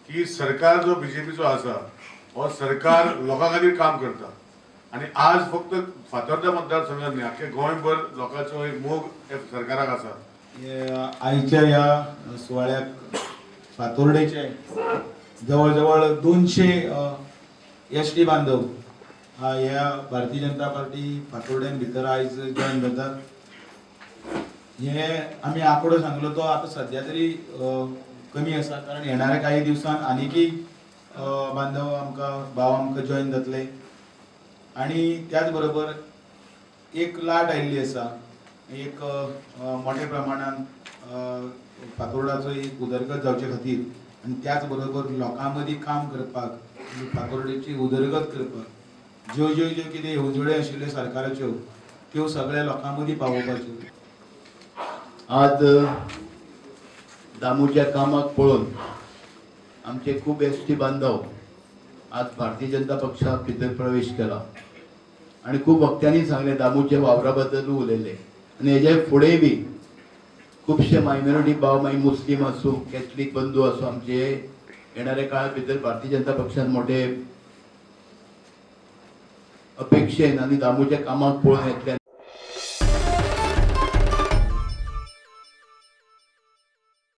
की सरकार जो बीजेपीचो आसा हो सरकार लोकां खातीर काम करता आणि आज फक्त फातर्डा मतदारसंघात न्ही आख्खे गोंयभर लोकांचो एक मोग ह्या सरकाराक आसा. आयच्या ह्या सुवाळ्याक फातोर्डेचे जवळ जवळ 200 एसटी बांधव ह्या भारतीय जनता पार्टी फातोर्ड्यान भितर आयज जॉइन जातात. हे आम्ही आंकडो सांगलो तो आता सध्या तरी कमी आसा, कारण येणाऱ्या काही दिवसांत आनीकय बांधव भाव आमकां जॉइन जातले. आणि त्याच बरोबर एक लाट आयिल्ली आसा, एक मोठ्या प्रमाणात फातोर्डाचो एक उदरगत जावचे खातीर आणि त्याच बरोबर लोकां मदीं काम करपाक, फातोर्डेची उदरगत करपाक ज्यो ज्यो ज्यो कितें येवजण्यो आशिल्ल्यो सरकाराच्यो त्यो सगळ्या लोकां मदीं पावोवपाच्यो. आज दामूच्या कामाक पळोवन आमचे खूब एसटी बांधव आज भारतीय जनता पक्षात भितर प्रवेश केला आणि खूब वक्त्यांनी सांगले दामूच्या वावरा बद्दल उलयले. आणि हेजे फुडें बी खुबशे मायनॉरिटी भाव, मागीर मुस्लीम आसूं, कॅथलीक बंधू आसूं, आमचे येणाऱ्या काळात भितर भारतीय जनता पक्षान मोठे अपेक्षेन आनी दामूच्या कामाक पळोवन येतले